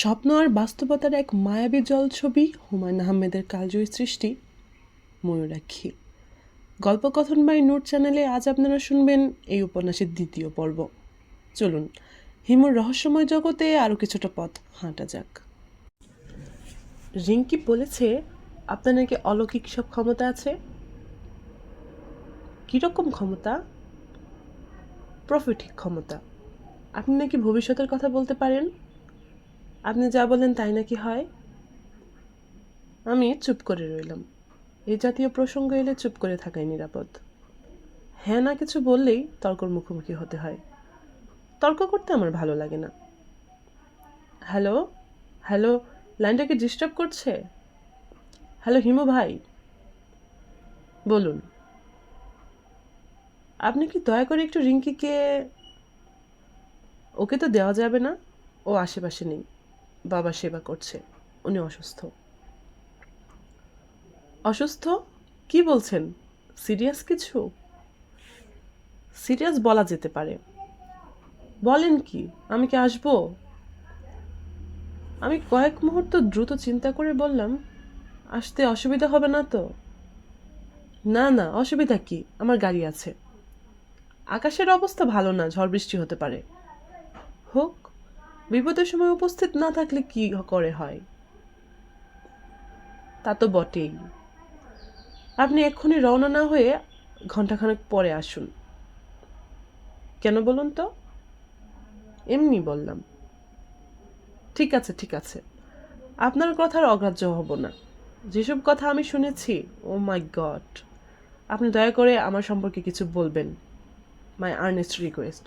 স্বপ্ন আর বাস্তবতার এক মায়াবী জলছবি হুমায়ূন আহমেদের কালজয়ী সৃষ্টি ময়ূরাক্ষী। গল্পকথন বাই নূর চ্যানেলে আজ আপনারা শুনবেন এই উপন্যাসের দ্বিতীয় পর্ব। চলুন হিমুর রহস্যময় জগতে আরও কিছুটা পথ হাঁটা যাক। রিঙ্কি বলেছে আপনার নাকি অলৌকিক সব ক্ষমতা আছে। কীরকম ক্ষমতা? প্রফিটিক ক্ষমতা। আপনি নাকি ভবিষ্যতের কথা বলতে পারেন। আপনি যা বলেন তাই নাকি হয়। আমি চুপ করে রইলাম। এই জাতীয় প্রসঙ্গ এলে চুপ করে থাকাই নিরাপদ। হ্যাঁ না কিছু বললেই তর্কর মুখোমুখি হতে হয়। তর্ক করতে আমার ভালো লাগে না। হ্যালো হ্যালো, লাইনটা কি ডিস্টার্ব করছে? হ্যালো হিমু ভাই, বলুন। আপনি কি দয়া করে একটু রিঙ্কিকে... ওকে তো দেওয়া যাবে না, ও আশেপাশে নেই, বাবা সেবা করছে, উনি অসুস্থ। অসুস্থ? কি বলছেন? সিরিয়াস কিছু? সিরিয়াস বলা যেতে পারে। বলেন কি, আমি কি আসবো? আমি কয়েক মুহূর্ত দ্রুত চিন্তা করে বললাম, আসতে অসুবিধা হবে না তো? না না, অসুবিধা কি, আমার গাড়ি আছে। আকাশের অবস্থা ভালো না, ঝড় বৃষ্টি হতে পারে। হোক, বিপদের সময় উপস্থিত না থাকলে কি করে হয়। তা তো বটেই। আপনি এক্ষুনি রওনা না হয়ে ঘন্টাখানেক পরে আসুন। কেন বলুন তো? এমনি বললাম। ঠিক আছে ঠিক আছে, আপনার কথার অগ্রাহ্য হব না। যেসব কথা আমি শুনেছি, ও মাই গড, আপনি দয়া করে আমার সম্পর্কে কিছু বলবেন। মাই আর্নেস্ট রিকোয়েস্ট।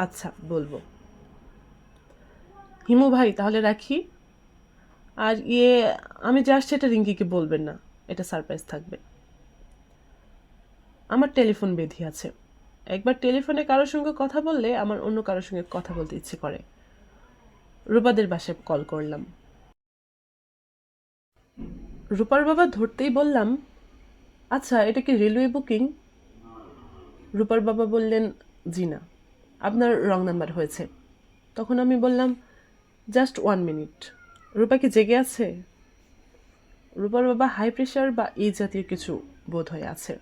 আচ্ছা, বলবো। হিমু ভাই, তাহলে রাখি। আর আমি যা আসছি এটা রিঙ্কিকে বলবেন না, এটা সারপ্রাইজ থাকবে। আমার টেলিফোন বেধি আছে। একবার টেলিফোনে কারোর সঙ্গে কথা বললে আমার অন্য কারোর সঙ্গে কথা বলতে ইচ্ছে করে। রূপাদের বাসায় কল করলাম। রূপার বাবা ধরতেই বললাম, আচ্ছা এটা কি রেলওয়ে বুকিং? রূপার বাবা বললেন, জি না, আপনার রং নাম্বার হয়েছে। তখন আমি বললাম, জাস্ট 1 মিনিট। রূপা কি জেগে আছে? রূপার বাবা হাই প্রেশার বা এই জাতীয় কিছু বোধ হয়ে আছে।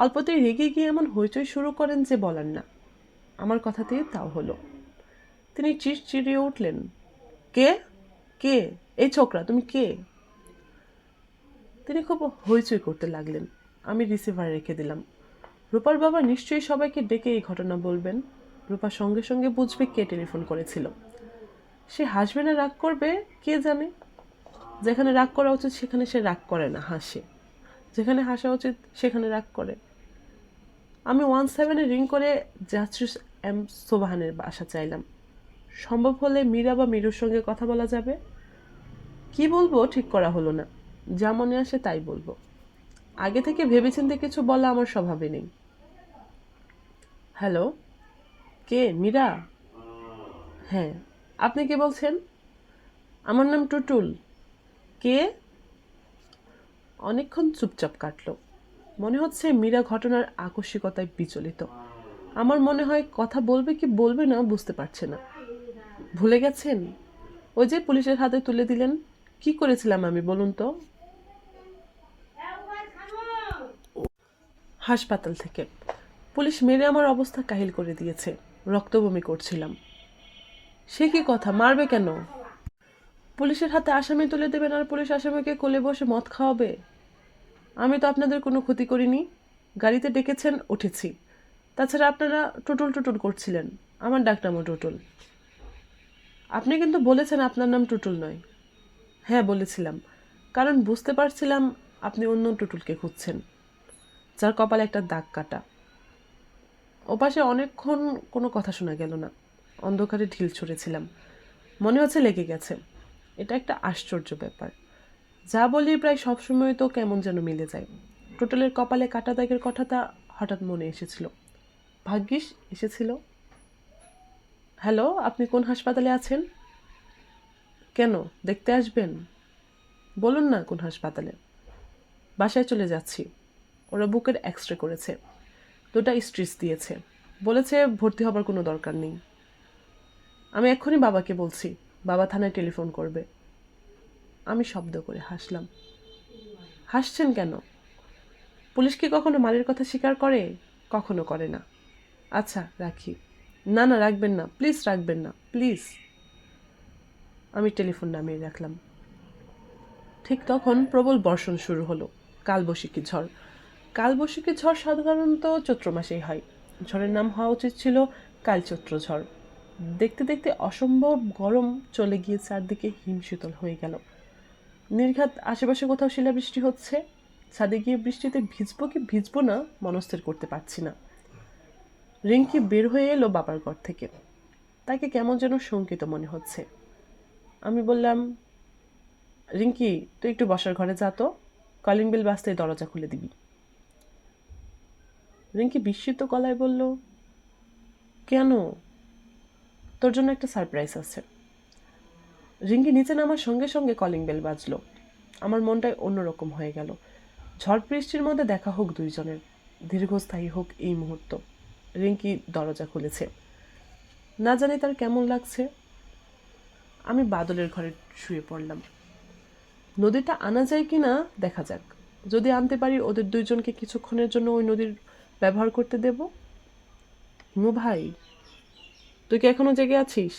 অল্পতেই রেগে গিয়ে এমন হইচই শুরু করেন যে বলার না। আমার কথাতেই তাও হলো। তিনি চিড়চিড়িয়ে উঠলেন, কে কে এই ছোকরা, তুমি কে? তিনি খুব হইচই করতে লাগলেন। আমি রিসিভার রেখে দিলাম। রূপার বাবা নিশ্চয়ই সবাইকে ডেকে এই ঘটনা বলবেন। রূপা সঙ্গে সঙ্গে বুঝবে কে টেলিফোন করেছিল। সে হাসবে না রাগ করবে, কে জানে। যেখানে রাগ করা উচিত সেখানে সে রাগ করে না, হাসে। যেখানে হাসা উচিত সেখানে রাগ করে। আমি 17 রিং করে জাস্টিস এম সোবাহানের বাসা চাইলাম। সম্ভব হলে মীরা বা মীরুর সঙ্গে কথা বলা যাবে। কি বলবো ঠিক করা হলো না। যা মনে আসে তাই বলবো। আগে থেকে ভেবেচিন্তে কিছু বলা আমার স্বভাবে নেই। হ্যালো, কে? মীরা? হ্যাঁ, আপনি কে বলছেন? আমার নাম টুটুল। কে? অনেকক্ষণ চুপচাপ কাটল। মনে হচ্ছে মীরা ঘটনার আকস্মিকতায় বিচলিত। আমার মনে হয় কথা বলবে কি বলবে না বুঝতে পারছে না। ভুলে গেছেন? ওই যে পুলিশের হাতে তুলে দিলেন, কি করেছিলাম আমি বলুন তো? হাসপাতাল থেকে পুলিশ মেরে আমার অবস্থা কাহিল করে দিয়েছে। রক্তবমি করছিলাম। সে কি কথা, মারবে কেন? পুলিশের হাতে আসামি তুলে দেবেন আর পুলিশ আসামিকে কোলে বসে মদ খাওয়াবে? আমি তো আপনাদের কোনো ক্ষতি করিনি। গাড়িতে ডেকেছেন, উঠেছি। তাছাড়া আপনারা টুটুল টুটুল করছিলেন। আমার ডাকনামও টুটুল। আপনি কিন্তু বলেছেন আপনার নাম টুটুল নয়। হ্যাঁ বলেছিলাম, কারণ বুঝতে পারছিলাম আপনি অন্য টুটুলকে খুঁজছেন, যার কপালে একটা দাগ কাটা। ওপাশে অনেকক্ষণ কোনো কথা শোনা গেল না। অন্ধকারে ঢিল ছুঁড়েছিলাম। মনে হচ্ছে লেগে গেছে। এটা একটা আশ্চর্য ব্যাপার। যা বলি প্রায় সবসময় তো কেমন যেন মিলে যায়। টুটুলের কপালে কাটা দাগের কথাটা হঠাৎ মনে এসেছিল। ভাগ্যিস এসেছিল। হ্যালো, আপনি কোন হাসপাতালে আছেন? কেন, দেখতে আসবেন? বলুন না কোন হাসপাতালে। বাসায় চলে যাচ্ছি। ওরা বুকের এক্স-রে করেছে, 2টা স্ট্রিচ দিয়েছে, বলেছে ভর্তি হবার কোনো দরকার নেই। আমি এক্ষুনি বাবাকে বলছি। বাবা থানায় টেলিফোন করবে। আমি শব্দ করে হাসলাম। হাসছেন কেন? পুলিশ কি কখনো মারের কথা স্বীকার করে? কখনো করে না। আচ্ছা রাখি। না না, রাখবেন না প্লিজ, রাখবেন না প্লিজ। আমি টেলিফোন নামিয়ে রাখলাম। ঠিক তখন প্রবল বর্ষণ শুরু হলো। কালবৈশাখী ঝড়। কালবৈশাখী ঝড় সাধারণত চৈত্র মাসেই হয়। ঝড়ের নাম হওয়া উচিত ছিল কালচৈত্র ঝড়। দেখতে দেখতে অসম্ভব গরম চলে গিয়ে চারদিকে হিমশীতল হয়ে গেল। নির্ঘাত আশেপাশে কোথাও শিলাবৃষ্টি হচ্ছে। ছাদে গিয়ে বৃষ্টিতে ভিজবো কি ভিজবো না মনস্থির করতে পারছি না। রিঙ্কি বের হয়ে এলো বাবার ঘর থেকে। তাকে কেমন যেন শঙ্কিত মনে হচ্ছে। আমি বললাম, রিঙ্কি তুই একটু বসার ঘরে যা তো, কলিং বেল বাজতেই দরজা খুলে দিবি। রিঙ্কি বিস্মিত গলায় বলল, কেন? তোর জন্য একটা সারপ্রাইজ আছে। রিঙ্কি নিচে নামার সঙ্গে সঙ্গে কলিং বেল বাজলো। আমার মনটাই অন্যরকম হয়ে গেল। ঝড় বৃষ্টির মধ্যে দেখা হোক দুইজনের, দীর্ঘস্থায়ী হোক এই মুহূর্ত। রিঙ্কি দরজা খুলেছে। না জানি তার কেমন লাগছে। আমি বাদলের ঘরে শুয়ে পড়লাম। নদীটা আনা যায় কি না দেখা যাক। যদি আনতে পারি ওদের দুইজনকে কিছুক্ষণের জন্য ওই নদীর ব্যবহার করতে দেব। হিমু ভাই, তুই কি এখনো জেগে আছিস?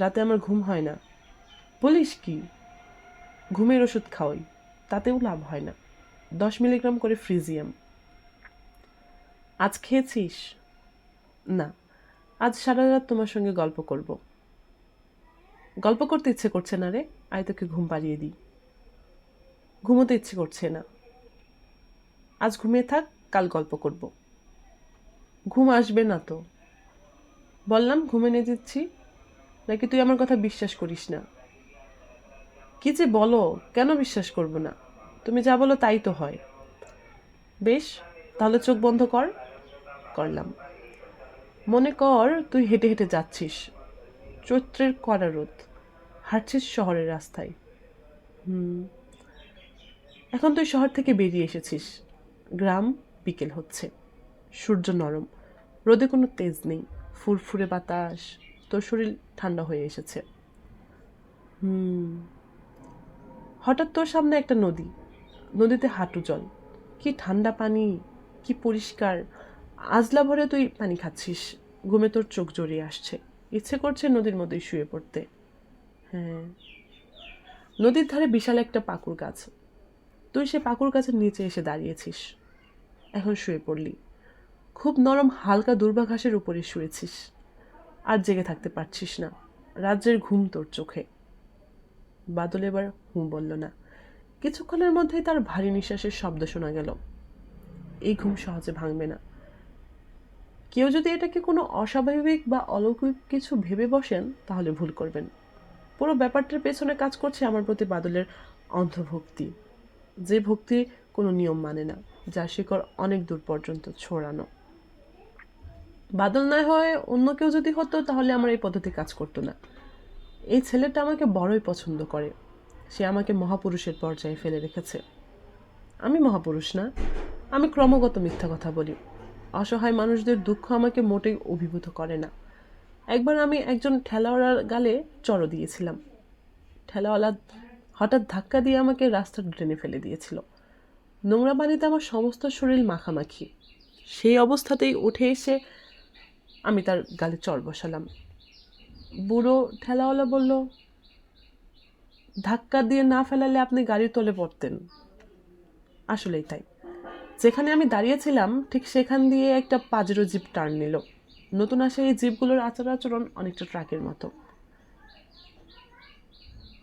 রাতে আমার ঘুম হয় না। বলিস কি? ঘুমের ওষুধ খাওয়াই, তাতেও লাভ হয় না। 10 মিলিগ্রাম করে ফ্রিজিয়াম। আজ খেয়েছিস? না, আজ সারা রাত তোমার সঙ্গে গল্প করব। গল্প করতে ইচ্ছে করছে না রে, আয় তোকে ঘুম পাড়িয়ে দিই। ঘুমোতে ইচ্ছে করছে না। আজ ঘুমিয়ে থাক, কাল গল্প করব। ঘুম আসবে না তো। বললাম ঘুমে নিয়ে দিচ্ছি, নাকি তুই আমার কথা বিশ্বাস করিস না? কি যে বলো, কেন বিশ্বাস করব না? তুমি যা বলো তাই তো হয়। বেশ, তাহলে চোখ বন্ধ কর। করলাম। মনে কর তুই হেঁটে হেঁটে যাচ্ছিস, চৈত্রের কড়া রোদ, হাঁটছিস শহরের রাস্তায়। এখন তুই শহর থেকে বেরিয়ে এসেছিস। গ্রাম, বিকেল হচ্ছে, সূর্য নরম, রোদে কোনো তেজ নেই, ফুরফুরে বাতাস, তোর শরীর ঠান্ডা হয়ে এসেছে। হঠাৎ তোর সামনে একটা নদী, নদীতে হাঁটু জল, কি ঠান্ডা পানি, কি পরিষ্কার। আজলা ভরে তুই পানি খাচ্ছিস, ঘুমে তোর চোখ জড়িয়ে আসছে, ইচ্ছে করছে নদীর মধ্যেই শুয়ে পড়তে। হ্যাঁ, নদীর ধারে বিশাল একটা পাকুড় গাছ। তুই সে পাকুড় গাছের নিচে এসে দাঁড়িয়েছিস। এখন শুয়ে পড়লি, খুব নরম হালকা দুর্বা ঘাসের উপরে শুয়েছিস। আর জেগে থাকতে পারছিস না, রাজ্যের ঘুম তোর চোখে। বাদল এবার হুঁ বলল না। কিছুক্ষণের মধ্যেই তার ভারী নিঃশ্বাসের শব্দ শোনা গেল। এই ঘুম সহজে ভাঙবে না। কেউ যদি এটাকে কোনো অস্বাভাবিক বা অলৌকিক কিছু ভেবে বসেন তাহলে ভুল করবেন। পুরো ব্যাপারটার পেছনে কাজ করছে আমার প্রতি বাদলের অন্ধভক্তি, যে ভক্তি কোনো নিয়ম মানে না, যার শিকড় অনেক দূর পর্যন্ত ছড়ানো। বাদল না হয় অন্য কেউ যদি হতো তাহলে আমার এই পদ্ধতি কাজ করতো না। এই ছেলেটা আমাকে বড়ই পছন্দ করে। সে আমাকে মহাপুরুষের পর্যায়ে ফেলে রেখেছে। আমি মহাপুরুষ না, আমি ক্রমাগত মিথ্যা কথা বলি। অসহায় মানুষদের দুঃখ আমাকে মোটেই অভিভূত করে না। একবার আমি একজন ঠেলাওয়ালার গালে চড় দিয়েছিলাম। ঠেলাওয়ালা হঠাৎ ধাক্কা দিয়ে আমাকে রাস্তার ড্রেনে ফেলে দিয়েছিল। নোংরা পানিতে আমার সমস্ত শরীর মাখামাখি। সেই অবস্থাতেই উঠে এসে আমি তার গালে চড় বসালাম। বুড়ো ঠেলাওয়ালা বলল, ধাক্কা দিয়ে না ফেলালে আপনি গাড়ির তলে পড়তেন। আসলেই তাই। যেখানে আমি দাঁড়িয়েছিলাম ঠিক সেখান দিয়ে একটা পাজেরো জিপ টার্ন নিল। নতুন আসা এই জিপগুলোর আচার আচরণ অনেকটা ট্রাকের মতো।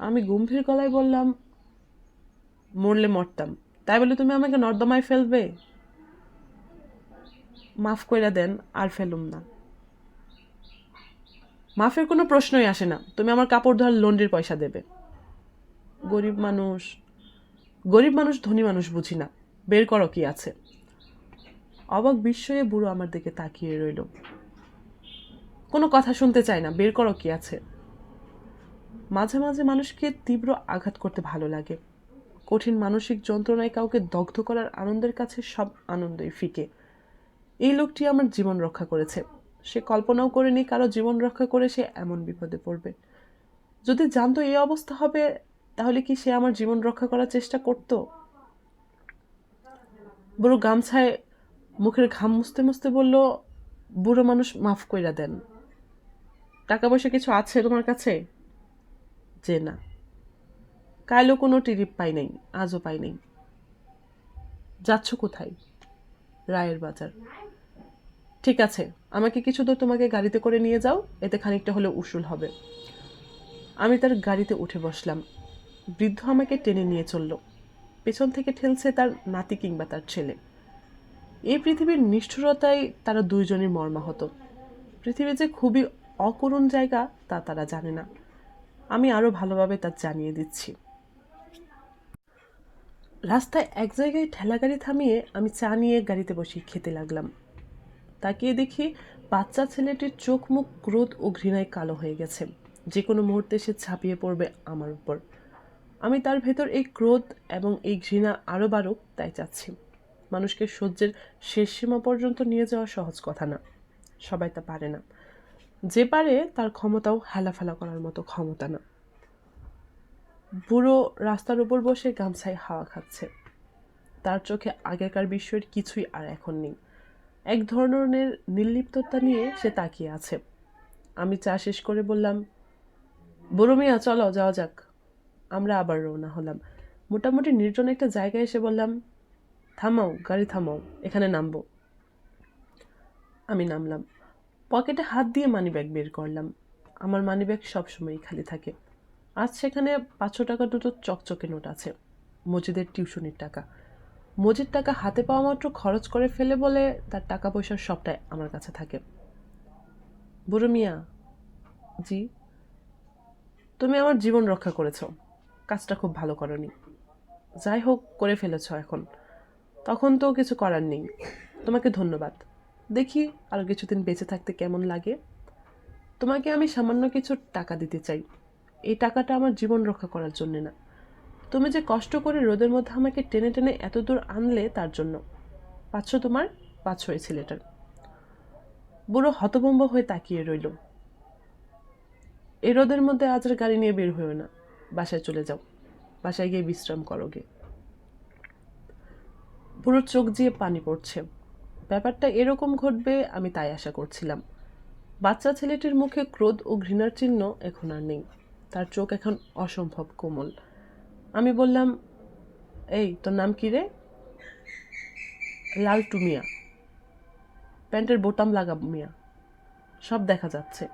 আমি গম্ভীর গলায় বললাম, মরলে মরতাম, তাই বলে তুমি আমাকে নর্দমায় ফেলবে? মাফ কইরা দেন, আর ফেলুম না। মাফের কোনো প্রশ্নই আসে না, তুমি আমার কাপড় ধোয়ার লন্ড্রির পয়সা দেবে। গরিব মানুষ, গরিব মানুষ ধনী মানুষ বুঝি না, বের করো কি আছে। অবাক বিস্ময়ে বুড়ো আমার দিকে তাকিয়ে রইল। কোনো কথা শুনতে চায় না, বের করো কি আছে। মাঝে মাঝে মানুষকে তীব্র আঘাত করতে ভালো লাগে। কঠিন মানসিক যন্ত্রণায় কাউকে দগ্ধ করার আনন্দের কাছে সব আনন্দই ফিকে। এই লোকটি আমার জীবন রক্ষা করেছে, সে কল্পনাও করেনি কারো জীবন রক্ষা করে সে এমন বিপদে পড়বে। যদি জানতো এই অবস্থা হবে, তাহলে কি সে আমার জীবন রক্ষা করার চেষ্টা করতো? বুড়ো গামছায় মুখের ঘাম মুছতে মুছতে বলল, বুড়ো মানুষ, মাফ কইরা দেন। টাকা পয়সা কিছু আছে তোমার কাছে? যে না। কালও কোনো টিরিপ পাই নাই, আজও পাই নাই। যাচ্ছ কোথায়? রায়ের বাজার। ঠিক আছে, আমাকে কিছু দূর তোমাকে গাড়িতে করে নিয়ে যাও, এতে খানিকটা হলে উসুল হবে। আমি তার গাড়িতে উঠে বসলাম। বৃদ্ধ আমাকে টেনে নিয়ে চলল। পেছন থেকে ঠেলছে তার নাতি কিংবা তার ছেলে। এই পৃথিবীর নিষ্ঠুরতায় তারা দুইজনই মর্মাহত। পৃথিবী যে খুবই অকরুণ জায়গা তা তারা জানে না। আমি আরও ভালোভাবে তা জানিয়ে দিচ্ছি। রাস্তায় এক জায়গায় ঠেলাগাড়ি থামিয়ে আমি চা নিয়ে গাড়িতে বসে খেতে লাগলাম। তাকিয়ে দেখি বাচ্চা ছেলেটির চোখ মুখ ক্রোধ ও ঘৃণায় কালো হয়ে গেছে। যে কোনো মুহূর্তে সে ঝাঁপিয়ে পড়বে আমার উপর। আমি তার ভেতর এই ক্রোধ এবং এই ঘৃণা আরও বাড়ুক তাই চাচ্ছি। মানুষকে সহ্যের শেষ সীমা পর্যন্ত নিয়ে যাওয়া সহজ কথা না, সবাই তা পারে না। যে পারে তার ক্ষমতাও হেলাফেলা করার মতো ক্ষমতা না। বুড়ো রাস্তার উপর বসে গামছায় হাওয়া খাচ্ছে। তার চোখে আগেকার বিষয়ের কিছুই আর এখন নেই। এক ধরনের নির্লিপ্ততা নিয়ে সে তাকিয়ে আছে। আমি চা শেষ করে বললাম, বুড়ো মিয়া, চলো যাওয়া যাক। আমরা আবার রওনা হলাম। মোটামুটি নির্জন একটা জায়গায় এসে বললাম, থামাও, গাড়ি থামাও, এখানে নামবো। আমি নামলাম। পকেটে হাত দিয়ে মানিব্যাগ বের করলাম। আমার মানিব্যাগ সবসময়ই খালি থাকে। আজ সেখানে 500 টাকা দুটো চকচকে নোট আছে, মজিদের টিউশনির টাকা। মজিদ টাকা হাতে পাওয়া মাত্র খরচ করে ফেলে বলে তার টাকা পয়সার সবটাই আমার কাছে থাকে। বুড়ো মিয়া। জি। তুমি আমার জীবন রক্ষা করেছ, কাজটা খুব ভালো করনি। যাই হোক, করে ফেলেছ এখন, তখন তো কিছু করার নেই। তোমাকে ধন্যবাদ। দেখি আরও কিছুদিন বেঁচে থাকতে কেমন লাগে। তোমাকে আমি সামান্য কিছু টাকা দিতে চাই। এই টাকাটা আমার জীবন রক্ষা করার জন্য না, তুমি যে কষ্ট করে রোদের মধ্যে আমাকে টেনে টেনে এত দূর আনলে তার জন্য। 500 তোমার, 500 এই ছেলেটার। বুড়ো হতভম্ব হয়ে তাকিয়ে রইল। এই রোদের মধ্যে আজ আর গাড়ি নিয়ে বের হইও না, বাসায় চলে যাও, বাসায় গিয়ে বিশ্রাম করোগে। বুড়োর চোখ দিয়ে পানি পড়ছে। ব্যাপারটা এরকম ঘটবে আমি তাই আশা করছিলাম। বাচ্চা ছেলেটির মুখে ক্রোধ ও ঘৃণার চিহ্ন এখন আর নেই। তার চোখ এখন অসম্ভব কোমল। আমি বললাম, এই তোর নাম কি রে? লালটু মিয়া। প্যান্টের বোতাম লাগা মিয়া, সব দেখা যাচ্ছে।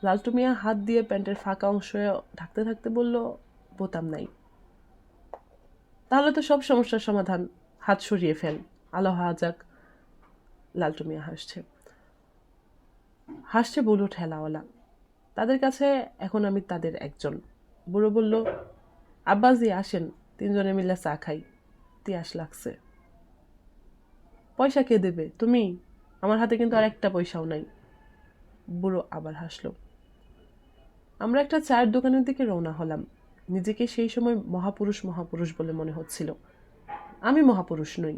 লালটু মিয়া হাত দিয়ে প্যান্টের ফাঁকা অংশ ঢাকতে ঢাকতে বলল, বোতাম নাই। তাহলে তো সব সমস্যার সমাধান, হাত সরিয়ে ফেল, আলো হওয়া যাক। লালটু মিয়া হাসছে। হাসছে বুড়ো ঠেলাওয়ালা। তাদের কাছে এখন আমি তাদের একজন। বুড়ো বলল, আব্বাজি আসেন, 3 জনে মিলে চা খাই, তিয়াস লাগছে। পয়সা কে দেবে? তুমি? আমার হাতে কিন্তু আর একটা পয়সাও নাই। বুড়ো আবার হাসলো। আমরা একটা চায়ের দোকানের দিকে রওনা হলাম। নিজেকে সেই সময় মহাপুরুষ মহাপুরুষ বলে মনে হচ্ছিল। আমি মহাপুরুষ নই,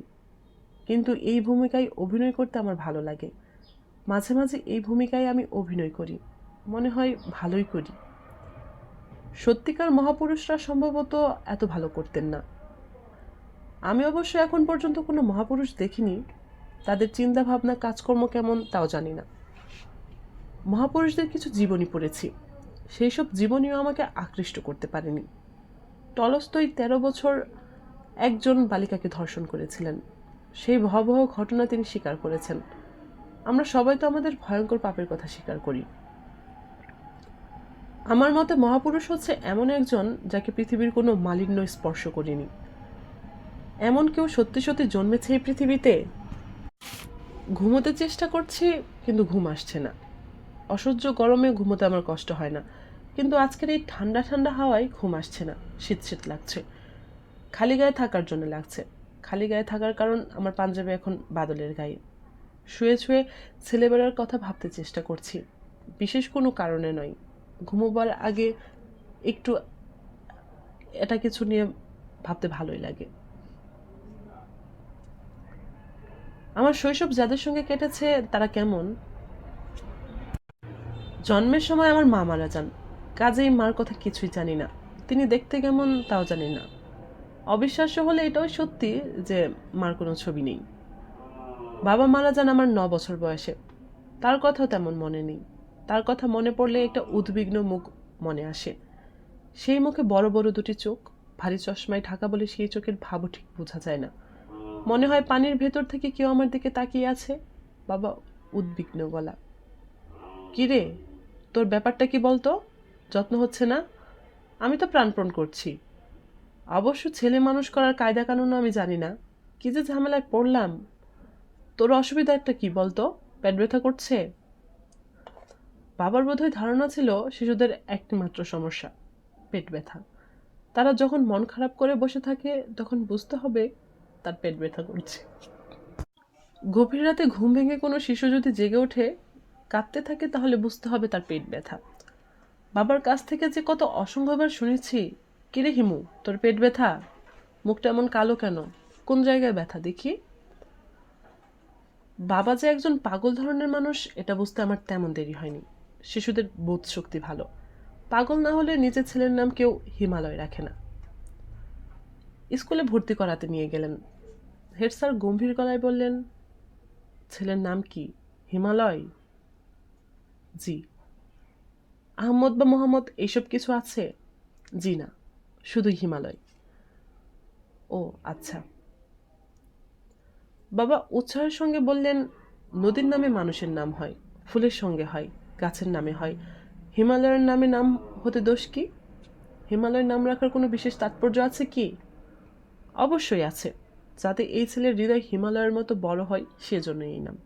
কিন্তু এই ভূমিকায় অভিনয় করতে আমার ভালো লাগে। মাঝে মাঝে এই ভূমিকায় আমি অভিনয় করি, মনে হয় ভালোই করি। সত্যিকার মহাপুরুষরা সম্ভবত এত ভালো করতেন না। আমি অবশ্য এখন পর্যন্ত কোনো মহাপুরুষ দেখিনি। তাদের চিন্তা ভাবনা কাজকর্ম কেমন তাও জানি না। মহাপুরুষদের কিছু জীবনী পড়েছি, সেই সব জীবনীও আমাকে আকৃষ্ট করতে পারেনি। টলস্টয় 13 বছর একজন বালিকাকে ধর্ষণ করেছিলেন। সেই ভয়াবহ ঘটনা তিনি স্বীকার করেছেন। আমরা সবাই তো আমাদের ভয়ঙ্কর পাপের কথা স্বীকার করি। আমার মতে মহাপুরুষ হচ্ছে এমন একজন যাকে পৃথিবীর কোনো মালিন্য স্পর্শ করেনি। এমন কেউ সত্যি সত্যি জন্মেছে এই পৃথিবীতে। ঘুমোতে চেষ্টা করছি, কিন্তু ঘুম আসছে না। অসহ্য গরমে ঘুমোতে আমার কষ্ট হয় না, কিন্তু আজকের এই ঠান্ডা ঠান্ডা হাওয়ায় ঘুম আসছে না, শীত শীত লাগছে। খালি গায়ে থাকার জন্য লাগছে। খালি গায়ে থাকার কারণ আমার পাঞ্জাবি এখন বাদলের গায়ে। শুয়ে শুয়ে ছেলেবেলার কথা ভাবতে চেষ্টা করছি, বিশেষ কোনো কারণে নয়। ঘুমোবার আগে একটু এটা কিছু নিয়ে ভাবতে ভালোই লাগে। আমার শৈশব যাদের সঙ্গে কেটেছে তারা কেমন, জন্মের সময় আমার মা মারা যান, কাজেই মার কথা কিছুই জানি না। তিনি দেখতে কেমন তাও জানি না। অবিশ্বাস্য হলে এটাও সত্যি যে মার কোনো ছবি নেই। বাবা মারা যান আমার 9 বছর বয়সে। তার কথাও তেমন মনে নেই। তার কথা মনে পড়লে একটা উদ্বিগ্ন মুখ মনে আসে। সেই মুখে বড় বড় দুটি চোখ, ভারী চশমায় ঢাকা বলে সেই চোখের ভাবও ঠিক বোঝা যায় না। মনে হয় পানির ভেতর থেকে কেউ আমার দিকে তাকিয়ে আছে। বাবা উদ্বিগ্ন গলা, কিরে, তোর ব্যাপারটা কি বলতো? যত্ন হচ্ছে না? আমি তো প্রাণপণ করছি। অবশ্য ছেলে মানুষ করার কায়দা কানুনও আমি জানি না। কি যে ঝামেলায় পড়লাম। তোর অসুবিধাটা কি বলতো? পেট ব্যথা করছে? বাবার বোধহয় ধারণা ছিল শিশুদের একমাত্র সমস্যা পেট ব্যথা। তারা যখন মন খারাপ করে বসে থাকে তখন বুঝতে হবে তার পেট ব্যথা করছে। গভীর রাতে ঘুম ভেঙে কোনো শিশু যদি জেগে ওঠে, কাঁদতে থাকে, তাহলে বুঝতে হবে তার পেট ব্যথা। বাবার কাছ থেকে যে কত অসংখ্যবার শুনেছি, কিরে হিমু, তোর পেট ব্যথা? মুখটা এমন কালো কেন? কোন জায়গায় ব্যথা দেখি? বাবা যে একজন পাগল ধরনের মানুষ এটা বুঝতে আমার তেমন দেরি হয়নি। শিশুদের বোধ শক্তি ভালো। পাগল না হলে নিজের ছেলের নাম কেউ হিমালয় রাখে না। স্কুলে ভর্তি করাতে নিয়ে গেলেন। হেড স্যার গম্ভীর গলায় বললেন, ছেলের নাম কি? হিমালয়? জি। আহমদ বা মোহাম্মদ এইসব কিছু আছে? জি না, শুধুই হিমালয়। ও আচ্ছা। বাবা উৎসাহের সঙ্গে বললেন, নদীর নামে মানুষের নাম হয়, ফুলের সঙ্গে হয়, গাছের নামে হয়। হিমালয়ের নামে নাম হতে দোষ কি? হিমালয়ের নাম রাখার কোনো বিশেষ তাৎপর্য আছে কি? অবশ্যই আছে, যাতে এই ছেলের হৃদয় হিমালয়ের মতো বড় হয়, সেজন্য এই নাম।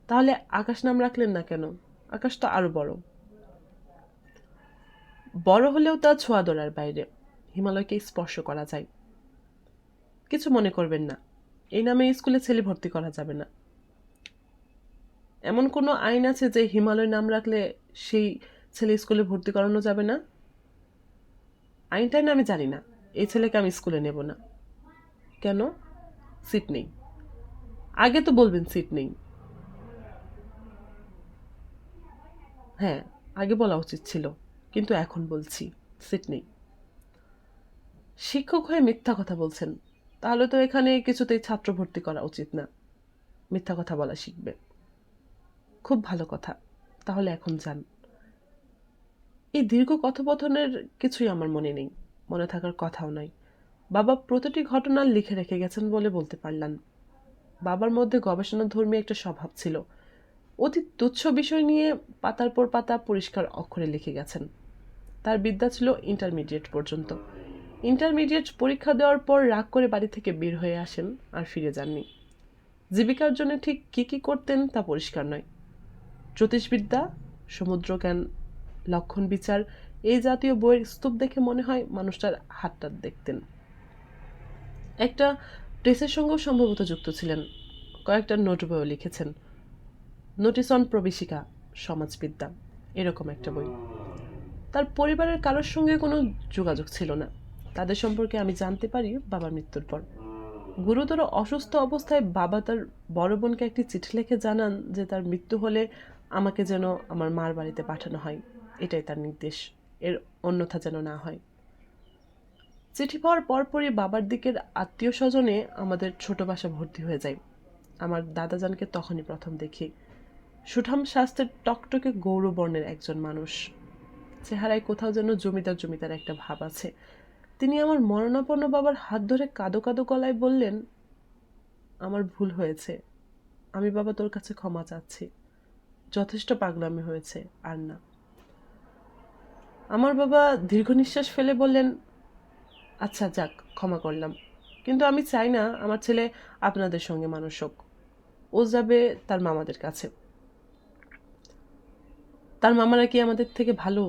তাহলে আকাশ নাম রাখলেন না কেন? আকাশ তো আরো বড়। বড় হলেও তা ছোঁয়া দোড়ার বাইরে। হিমালয়কে স্পর্শ করা যায়। কিছু মনে করবেন না, এই নামে স্কুলে ছেলে ভর্তি করা যাবে না। এমন কোনো আইন আছে যে হিমালয় নাম রাখলে সেই ছেলে স্কুলে ভর্তি করানো যাবে না? আইনটাই না আমি জানি না। এই ছেলেকে আমি স্কুলে নেব না। কেন? সিট নেই। আগে তো বলবেন সিট নেই। হ্যাঁ, আগে বলা উচিত ছিল, কিন্তু এখন বলছি সিট নেই। শিক্ষক হয়ে মিথ্যা কথা বলছেন, তাহলে তো এখানে কিছুতেই ছাত্র ভর্তি করা উচিত না। মিথ্যা কথা বলা শিখবে। খুব ভালো কথা, তাহলে এখন যান। এই দীর্ঘ কথোপকথনের কিছুই আমার মনে নেই, মনে থাকার কথাও নয়। বাবা প্রতিটি ঘটনা লিখে রেখে গেছেন বলে বলতে পারলাম। বাবার মধ্যে গবেষণাধর্মী একটা স্বভাব ছিল। অতি তুচ্ছ বিষয় নিয়ে পাতার পর পাতা পরিষ্কার অক্ষরে লিখে গেছেন। তার বিদ্যা ছিল ইন্টারমিডিয়েট পর্যন্ত। ইন্টারমিডিয়েট পরীক্ষা দেওয়ার পর রাগ করে বাড়ি থেকে বের হয়ে আসেন, আর ফিরে যাননি। জীবিকার জন্য ঠিক কী কী করতেন তা পরিষ্কার নয়। জ্যোতিষবিদ্যা, সমুদ্রজ্ঞান, লক্ষণ বিচার, এই জাতীয় বইয়ের স্তূপ দেখে মনে হয় মানুষটার হাতটা দেখতেন। একটা প্রেসের সঙ্গেও সম্ভবত যুক্ত ছিলেন। কয়েকটা নোট বইও লিখেছেন। নোটিস অন প্রবেশিকা, সমাজবিদ্যা, এরকম একটা বই। তার পরিবারের কারোর সঙ্গে কোনো যোগাযোগ ছিল না। তাদের সম্পর্কে আমি জানতে পারি বাবার মৃত্যুর পর। গুরুতর অসুস্থ অবস্থায় বাবা তার বড় বোনকে একটি চিঠি লিখে জানান যে তার মৃত্যু হলে আমাকে যেন আমার মার বাড়িতে পাঠানো হয়, এটাই তার নির্দেশ, এর অন্যথা যেন না হয়। চিঠি পাওয়ার পরপরই বাবার দিকের আত্মীয় স্বজনে আমাদের ছোট বাসা ভর্তি হয়ে যায়। আমার দাদাজানকে তখনই প্রথম দেখি। সুঠাম স্বাস্থ্যের টকটকে গৌরবর্ণের একজন মানুষ। চেহারায় কোথাও যেন জমিদার জমিদার একটা ভাব আছে। তিনি আমার মরণাপন্ন বাবার হাত ধরে কাঁদো কাঁদো গলায় বললেন, আমার ভুল হয়েছে, আমি বাবা তোর কাছে ক্ষমা চাচ্ছি, যথেষ্ট পাগলামি হয়েছে, আর না। আমার বাবা দীর্ঘ নিঃশ্বাস ফেলে বললেন, আচ্ছা যাক, ক্ষমা করলাম, কিন্তু আমি চাই না আমার ছেলে আপনাদের সঙ্গে মানুষ হোক। ও যাবে তার মামাদের কাছে। তার মামারা কি আমাদের থেকে ভালো?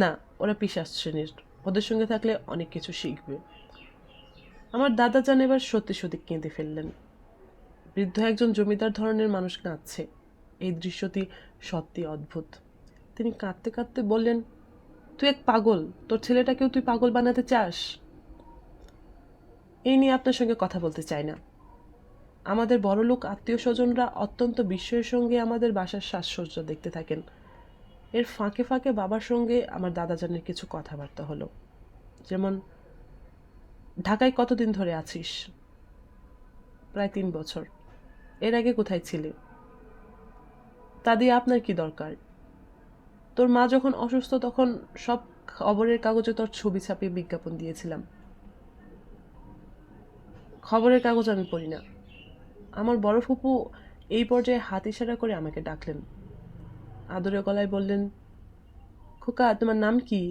না, ওরা পিশাচ শ্রেণীর। ওদের সঙ্গে থাকলে অনেক কিছু শিখবে। আমার দাদা জান এবার সত্যি সত্যি কেঁদে ফেললেন। বৃদ্ধ একজন জমিদার ধরনের মানুষ কাঁদছে, এই দৃশ্যটি সত্যি অদ্ভুত। তিনি কাঁদতে কাঁদতে বললেন, তুই এক পাগল, তোর ছেলেটাকেও তুই পাগল বানাতে চাস? এই নিয়ে আপনার সঙ্গে কথা বলতে চাই না। আমাদের বড়লোক আত্মীয় স্বজনরা অত্যন্ত বিস্ময়ের সঙ্গে আমাদের বাসার সাজসজ্জা দেখতে থাকেন। এর ফাঁকে ফাঁকে বাবার সঙ্গে আমার দাদাজানের কিছু কথাবার্তা হলো, যেমন, ঢাকায় কতদিন ধরে আছিস? প্রায় 3 বছর। এর আগে কোথায় ছিলে? তা দিয়ে আপনার কি দরকার? তোর মা যখন অসুস্থ তখন সব খবরের কাগজে তোর ছবি ছাপিয়ে বিজ্ঞাপন দিয়েছিলাম। খবরের কাগজ আমি পড়ি না। আমার বড় ফুপু এই পর্যায়ে হাত ইশারা করে আমাকে ডাকলেন। আদরে গলায় বললেন, খোকা, তোমার নাম কি?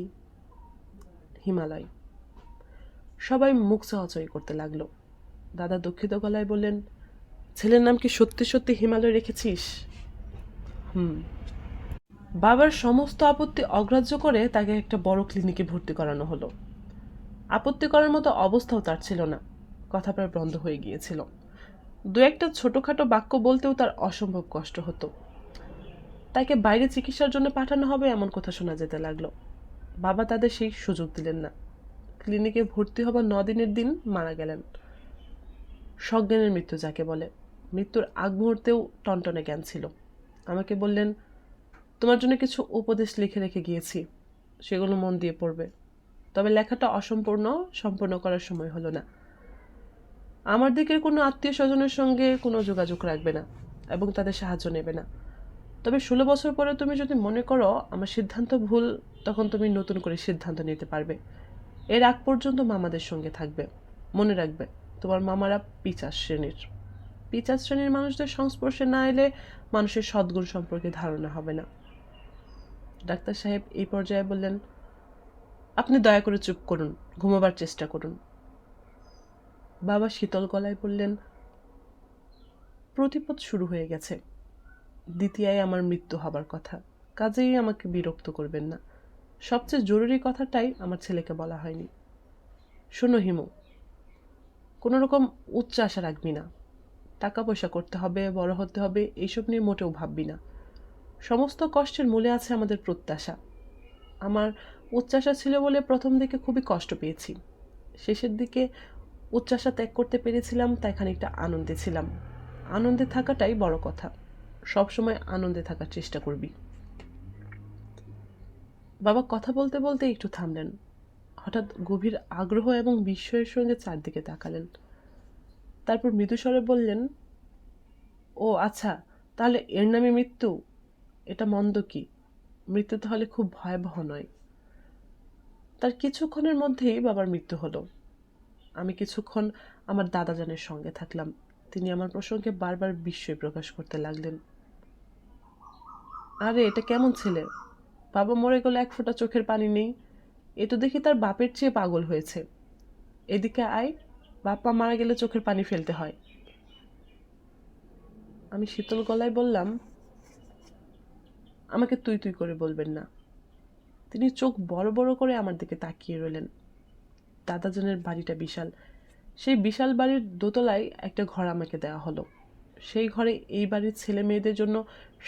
হিমালয়। সবাই মুখ চাওয়াচাই করতে লাগলো। দাদা দুঃখিত গলায় বললেন, ছেলের নাম কি সত্যি সত্যি হিমালয় রেখেছিস? হুম। বাবার সমস্ত আপত্তি অগ্রাহ্য করে তাকে একটা বড় ক্লিনিকে ভর্তি করানো হলো। আপত্তি করার মতো অবস্থাও তার ছিল না, কথা প্রায় বন্ধ হয়ে গিয়েছিল। দু একটা ছোটোখাটো বাক্য বলতেও তার অসম্ভব কষ্ট হতো। তাকে বাইরে চিকিৎসার জন্য পাঠানো হবে এমন কথা শোনা যেতে লাগলো। বাবা তাদের সেই সুযোগ দিলেন না। ক্লিনিকে ভর্তি হবার 9 দিনের দিন মারা গেলেন। সজ্ঞানের মৃত্যু যাকে বলে। মৃত্যুর আগ মুহূর্তেও টনটনে জ্ঞান ছিল। আমাকে বললেন, তোমার জন্য কিছু উপদেশ লিখে রেখে গিয়েছি, সেগুলো মন দিয়ে পড়বে। তবে লেখাটা অসম্পূর্ণ, সম্পূর্ণ করার সময় হলো না। আমার দিকের কোনো আত্মীয় স্বজনের সঙ্গে কোনো যোগাযোগ রাখবে না এবং তাদের সাহায্য নেবে না। তবে 16 বছর পরে তুমি যদি মনে করো আমার সিদ্ধান্ত ভুল, তখন তুমি নতুন করে সিদ্ধান্ত নিতে পারবে। এর আগ পর্যন্ত মামাদের সঙ্গে থাকবে। মনে রাখবে, তোমার মামারা পিচাস শ্রেণীর। পিচাস শ্রেণীর মানুষদের সংস্পর্শে না এলে মানুষের সদ্গুণ সম্পর্কে ধারণা হবে না। ডাক্তার সাহেব এই পর্যায়ে বললেন, আপনি দয়া করে চুপ করুন, ঘুমাবার চেষ্টা করুন। বাবা শীতল গলায় বললেন, প্রতিপদ শুরু হয়ে গেছে। দ্বিতীয়ায় আমার মৃত্যু হবার কথা, কাজেই আমাকে বিরক্ত করবেন না। সবচেয়ে জরুরি কথাটাই আমার ছেলেকে বলা হয়নি। শোনো হিমু, কোনো রকম উচ্চ আশা রাখবি না। টাকা পয়সা করতে হবে, বড় হতে হবে, এইসব নিয়ে মোটেও ভাববি না। সমস্ত কষ্টের মূলে আছে আমাদের প্রত্যাশা। আমার উচ্চাশা ছিল বলে প্রথম দিকে খুবই কষ্ট পেয়েছি। শেষের দিকে উচ্চাশা ত্যাগ করতে পেরেছিলাম, তাই খানিকটা আনন্দে ছিলাম। আনন্দে থাকাটাই বড় কথা। সবসময় আনন্দে থাকার চেষ্টা করবি। বাবা কথা বলতে বলতে একটু থামলেন। হঠাৎ গভীর আগ্রহ এবং বিস্ময়ের সঙ্গে চারদিকে তাকালেন। তারপর মৃদুস্বরে বললেন, ও আচ্ছা, তাহলে এর নামে মৃত্যু? এটা মন্দ কি? মৃত্যু তাহলে খুব ভয়াবহ নয়? তার কিছুক্ষণের মধ্যেই বাবার মৃত্যু হলো। আমি কিছুক্ষণ আমার দাদাজানের সঙ্গে থাকলাম। তিনি আমার প্রসঙ্গে বারবার বিস্ময় প্রকাশ করতে লাগলেন। আরে এটা কেমন ছেলে? বাবা মরে গেল, এক ফোঁটা চোখের পানি নেই। এ তো দেখি তার বাপের চেয়ে পাগল হয়েছে। এদিকে আয়, বাপ্পা মারা গেলে চোখের পানি ফেলতে হয়। আমি শীতল গলায় বললাম, আমাকে তুই তুই করে বলবেন না। তিনি চোখ বড় বড় করে আমার দিকে তাকিয়ে রইলেন। দাদাজানের বাড়িটা বিশাল। সেই বিশাল বাড়ির দোতলায় একটা ঘর আমাকে দেওয়া হলো। সেই ঘরে এই বাড়ির ছেলে মেয়েদের জন্য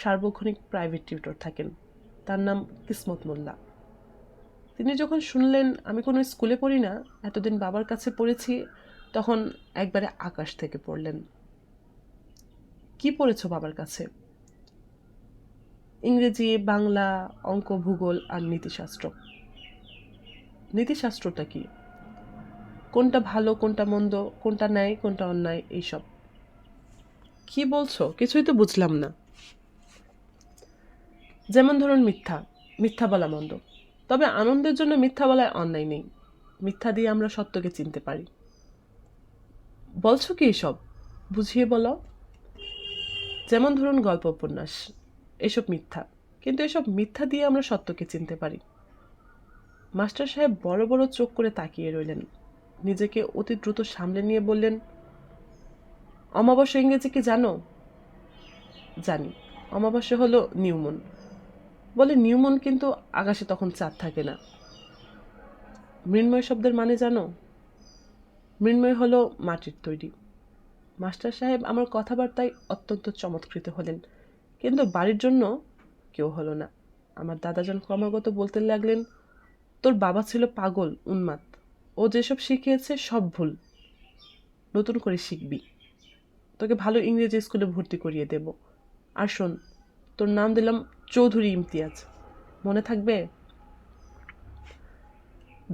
সার্বক্ষণিক প্রাইভেট টিউটর থাকেন। তার নাম কিসমত মোল্লা। তিনি যখন শুনলেন আমি কোনো স্কুলে পড়ি না, এতদিন বাবার কাছে পড়েছি, তখন একবারে আকাশ থেকে পড়লেন। কি পড়েছো বাবার কাছে? ইংরেজি, বাংলা, অঙ্ক, ভূগোল আর নীতিশাস্ত্র। নীতিশাস্ত্রটা কি? কোনটা ভালো, কোনটা মন্দ, কোনটা ন্যায়, কোনটা অন্যায়, এইসব। কি বলছো? কিছুই তো বুঝলাম না। যেমন ধরুন মিথ্যা। মিথ্যা বলা মন্দ, তবে আনন্দের জন্য মিথ্যা বলায় অন্যায় নেই। মিথ্যা দিয়ে আমরা সত্যকে চিনতে পারি। বলছো কি এসব? বুঝিয়ে বলো। যেমন ধরুন গল্প, উপন্যাস, এসব মিথ্যা, কিন্তু এসব মিথ্যা দিয়ে আমরা সত্যকে চিনতে পারি। মাস্টার সাহেব বড় বড় চোখ করে তাকিয়ে রইলেন। নিজেকে অতি দ্রুত সামলে নিয়ে বললেন, অমাবস্যা ইংরেজি কি জানো? জানি। অমাবস্যা হলো নিউমন। বলে নিউমন, কিন্তু আকাশে তখন চাঁদ থাকে না। মৃন্ময় শব্দের মানে জানো? মৃন্ময় হলো মাটির তৈরি। মাস্টার সাহেব আমার কথাবার্তায় অত্যন্ত চমৎকৃত হলেন, কিন্তু বাড়ির জন্য কেউ হলো না। আমার দাদাজান ক্রমাগত বলতে লাগলেন, তোর বাবা ছিল পাগল, উন্মাদ। ও যেসব শিখিয়েছে সব ভুল। নতুন করে শিখবি। তোকে ভালো ইংরেজি স্কুলে ভর্তি করিয়ে দেব। আর শোন, তোর নাম দিলাম চৌধুরী ইমতিয়াজ, মনে থাকবে?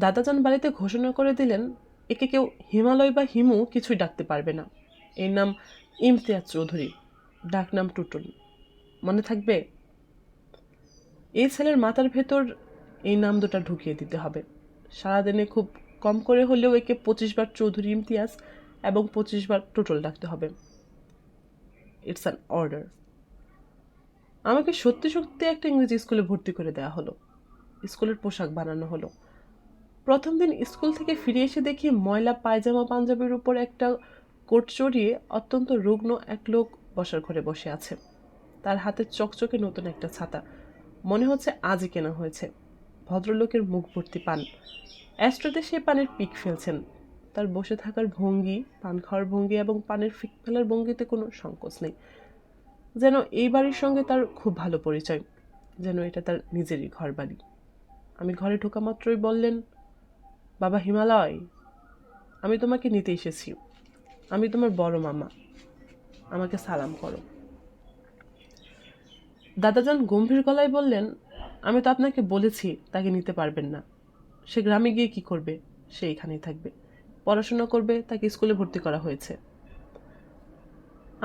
দাদাজান বাড়িতে ঘোষণা করে দিলেন, একে কেউ হিমালয় বা হিমু কিছুই ডাকতে পারবে না। এর নাম ইমতিয়াজ চৌধুরী, ডাকনাম টুটুল, মনে থাকবে? এই ছেলের মাথার ভেতর এই নাম দুটা ঢুকিয়ে দিতে হবে। সারাদিনে খুব কম করে হলেও একে 25 বার চৌধুরী ইমতিয়াজ এবং 25 বার টুটুল ডাকতে হবে। It's an order. আমাকে সত্যি সত্যি একটা ইংরেজি স্কুলে ভর্তি করে দেওয়া হলো। স্কুলের পোশাক বানানো হলো। প্রথম দিন স্কুল থেকে ফিরে এসে দেখি ময়লা পায়জামা পাঞ্জাবির উপর একটা কোট চড়িয়ে অত্যন্ত রুগ্ন এক লোক বসার ঘরে বসে আছে। তার হাতে চকচকে নতুন একটা ছাতা, মনে হচ্ছে আজই কেনা হয়েছে। ভদ্রলোকের মুখ ভর্তি পান, অ্যাস্ট্রোতে সে পানের পিক ফেলছেন। তার বসে থাকার ভঙ্গি, পান খাওয়ার ভঙ্গি এবং পানের ফিক ফেলার ভঙ্গিতে কোনো সংকোচ নেই। যেন এই বাড়ির সঙ্গে তার খুব ভালো পরিচয়, যেন এটা তার নিজেরই ঘর বাড়ি। আমি ঘরে ঢোকা মাত্রই বললেন, বাবা হিমালয়, আমি তোমাকে নিতে এসেছি। আমি তোমার বড় মামা, আমাকে সালাম করো। দাদাজান গম্ভীর গলায় বললেন, আমি তো আপনাকে বলেছি তাকে নিতে পারবেন না। সে গ্রামে গিয়ে কি করবে? সে এখানেই থাকবে, পড়াশোনা করবে, তাকে স্কুলে ভর্তি করা হয়েছে।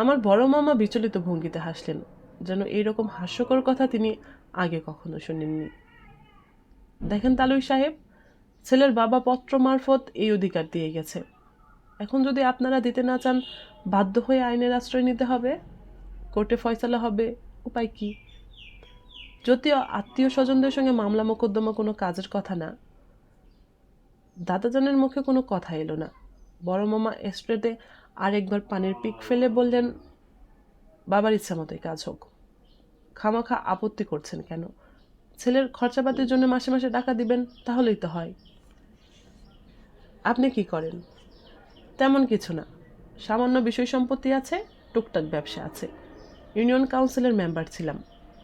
আমার বড় মামা বিচলিত ভঙ্গিতে হাসলেন, যেন এইরকম হাস্যকর কথা তিনি আগে কখনো শুনেননি। দেখেন তালুই সাহেব, ছেলের বাবা পত্র মারফত এই অধিকার দিয়ে গেছে। এখন যদি আপনারা দিতে না চান, বাধ্য হয়ে আইনের আশ্রয় নিতে হবে, কোর্টে ফয়সালা হবে, উপায় কি? যদিও আত্মীয় স্বজনদের সঙ্গে মামলা মোকদ্দমা কোনো কাজের কথা না। দাদাজানের মুখে কোনো কথা এলো না। বড় মামা এস্ট্রেটে আরেকবার পানির পিক ফেলে বললেন, বাবার ইচ্ছা মতোই কাজ হোক। খামাখা আপত্তি করছেন কেন? ছেলের খরচাপাতির জন্য মাসে মাসে টাকা দিবেন, তাহলেই তো হয়। আপনি কি করেন? তেমন কিছু না, সামান্য বিষয় সম্পত্তি আছে, টুকটাক ব্যবসা আছে। ইউনিয়ন কাউন্সিলের মেম্বার ছিলাম,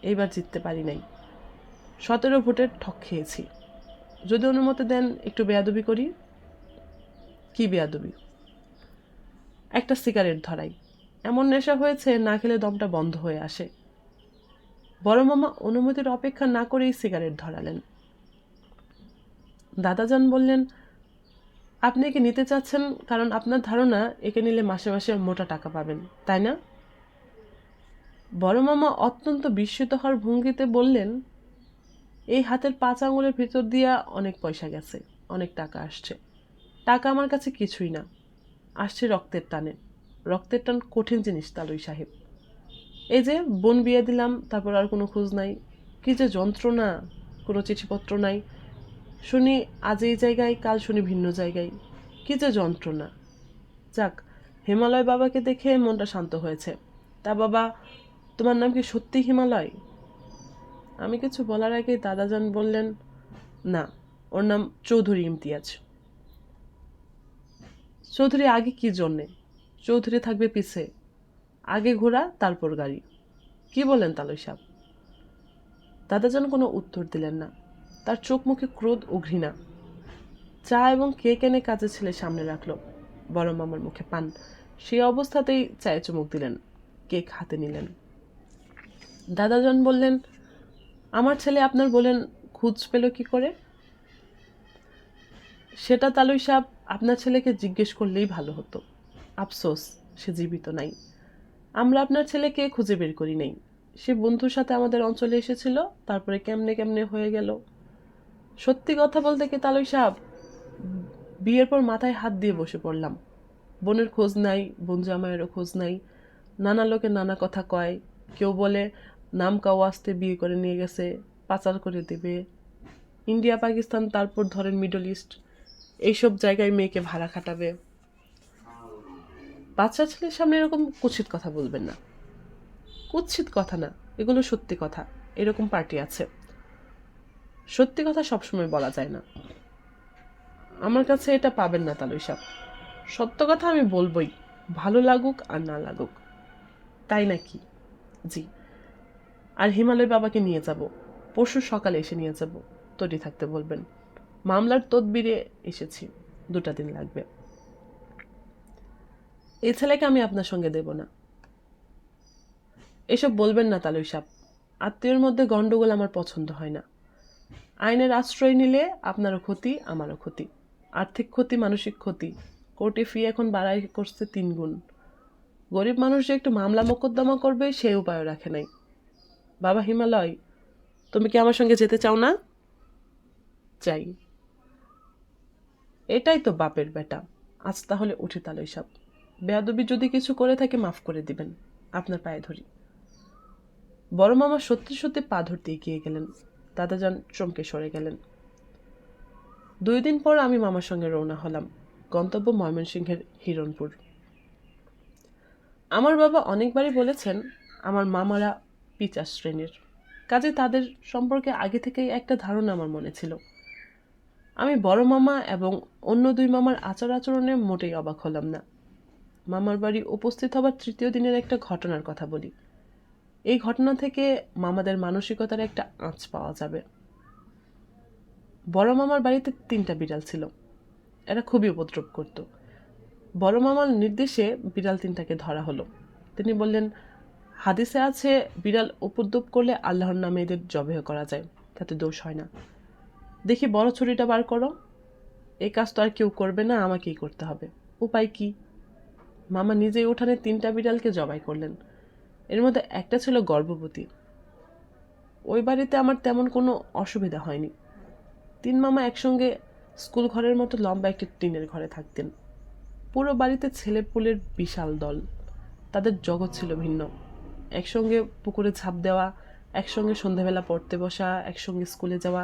এইবার জিততে পারি নাই। 17 ভোটের ঠক খেয়েছি। যদি অনুমতি দেন একটু বেয়াদবি করি। কি বেয়াদবি? একটা সিগারেট ধরাই। এমন নেশা হয়েছে না খেলে দমটা বন্ধ হয়ে আসে। বড় মামা অনুমতির অপেক্ষা না করেই সিগারেট ধরালেন। দাদাজান বললেন, আপনি একে নিতে চাচ্ছেন কারণ আপনার ধারণা একে নিলে মাসে মাসে মোটা টাকা পাবেন, তাই না? বড় মামা অত্যন্ত বিস্মিত হওয়ার ভঙ্গিতে বললেন, এই হাতের 5 আঙুলের ভিতর দিয়া অনেক পয়সা গেছে, অনেক টাকা আসছে। টাকা আমার কাছে কিছুই না, আসছে রক্তের টানে। রক্তের টান কঠিন জিনিস তালুই সাহেব। এই যে বোন বিয়ে দিলাম, তারপর আর কোনো খোঁজ নাই। কি যে যন্ত্রণা, কোনো চিঠিপত্র নাই। শুনি আজ এই জায়গায়, কাল শুনি ভিন্ন জায়গায়। কি যে যন্ত্রণা। যাক, হিমালয় বাবাকে দেখে মনটা শান্ত হয়েছে। তা বাবা, তোমার নাম কি সত্যি হিমালয়? আমি কিছু বলার আগেই দাদাজান বললেন, না, ওর নাম চৌধুরী ইমতিয়াজ। চৌধুরী আগে কি জন্যে? চৌধুরী থাকবে পিছে, আগে ঘোড়া তারপর গাড়ি। কি বলেন তালুই সাহেব? দাদাজান কোনো উত্তর দিলেন না। তার চোখ মুখে ক্রোধ ও ঘৃণা। চা এবং কেক এনে কাজের ছেলে সামনে রাখলো। বড় মামার মুখে পান, সেই অবস্থাতেই চায়ে চুমুক দিলেন, কেক হাতে নিলেন। দাদাজান বললেন, আমার ছেলে আপনার বলেন খুঁজ পেল কি করে? সেটা তালুই সাহেব আপনার ছেলেকে জিজ্ঞেস করলেই ভালো হতো। আফসোস, সে জীবিত নাই। আমরা আপনার ছেলেকে খুঁজে বের করি নাই। সে বন্ধুর সাথে আমাদের অঞ্চলে এসেছিল, তারপরে কেমনে কেমনে হয়ে গেল। সত্যি কথা বলতে কি তালুই সাহেব, বিয়ের পর মাথায় হাত দিয়ে বসে পড়লাম। বোনের খোঁজ নাই, বোন জামাইয়েরও খোঁজ নাই। নানা লোকে নানা কথা কয়। কেউ বলে নাম কাও আসতে বিয়ে করে নিয়ে গেছে, পাচার করে দেবে। ইন্ডিয়া, পাকিস্তান, তারপর ধরেন মিডল ইস্ট, এইসব জায়গায় মেয়েকে ভাড়া খাটাবে। বাচ্চা ছেলের সামনে এরকম কুৎসিত কথা বলবেন না। কুৎসিত কথা না, এগুলো সত্যি কথা। এরকম পার্টি আছে। সত্যি কথা সবসময় বলা যায় না। আমার কাছে এটা পাবেন না তালুই সাহেব। সত্য কথা আমি বলবই, ভালো লাগুক আর না লাগুক। তাই নাকি? জি। আর হিমালয় বাবাকে নিয়ে যাব, পরশু সকালে এসে নিয়ে যাব। তৈরি থাকতে বলবেন। মামলার তদবিরে এসেছি, 2টা দিন লাগবে। এই ছেলেকে আমি আপনার সঙ্গে দেব না। এসব বলবেন না তালুই সাহেব, আত্মীয়ের মধ্যে গন্ডগোল আমার পছন্দ হয় না। আইনের আশ্রয় নিলে আপনারও ক্ষতি, আমারও ক্ষতি। আর্থিক ক্ষতি, মানসিক ক্ষতি। কোর্টে ফি এখন বাড়াই করছে 3 গুণ। গরিব মানুষ যে একটু মামলা মোকদ্দমা করবে সেই উপায়ও রাখে নাই। বাবা হিমালয়, তুমি কি আমার সঙ্গে যেতে চাও না? চাই। এটাই তো বাপের বেটা। আজ তাহলে উঠি তালই সাহেব, বেয়াদবি যদি কিছু করে থাকে মাফ করে দিবেন, আপনার পায়ে ধরি। বড় মামা সত্যি সত্যি পা ধরতে এগিয়ে গেলেন। দাদাজান চমকে সরে গেলেন। 2 দিন পর আমি মামার সঙ্গে রওনা হলাম। গন্তব্য ময়মনসিংহের হিরণপুর। আমার বাবা অনেকবারই বলেছেন আমার মামারা পিচার শ্রেণীর, কাজে তাদের সম্পর্কে আগে থেকেই একটা ধারণা আমার মনে ছিল। আমি বড় মামা এবং অন্য 2 মামার আচার আচরণে মোটেই অবাক হলাম না। মামার বাড়ি উপস্থিত হবার 3য় দিনের একটা ঘটনার কথা বলি। এই ঘটনা থেকে মামাদের মানসিকতার একটা আঁচ পাওয়া যাবে। বড় মামার বাড়িতে 3টা বিড়াল ছিল। এরা খুবই উপদ্রব করত। বড় মামার নির্দেশে বিড়াল 3টাকে ধরা হলো। তিনি বললেন, হাদিসে আছে বিড়াল উপদ্রব করলে আল্লাহর নামে এদের জবেহ করা যায়, তাতে দোষ হয় না। দেখি বড় ছুরিটা বার করো। এই কাজ তো আর কেউ করবে না, আমাকেই করতে হবে। উপায় কি? মামা নিজেই উঠানে 3টা বিড়ালকে জবাই করলেন। এর মধ্যে একটা ছিল গর্ভবতী। ওই বাড়িতে আমার তেমন কোনো অসুবিধা হয়নি। 3 মামা একসঙ্গে স্কুল ঘরের মতো লম্বা একটি টিনের ঘরে থাকতেন। পুরো বাড়িতে ছেলেপুলের বিশাল দল। তাদের জগৎ ছিল ভিন্ন। একসঙ্গে পুকুরে ঝাঁপ দেওয়া, একসঙ্গে সন্ধ্যাবেলা পড়তে বসা, একসঙ্গে স্কুলে যাওয়া,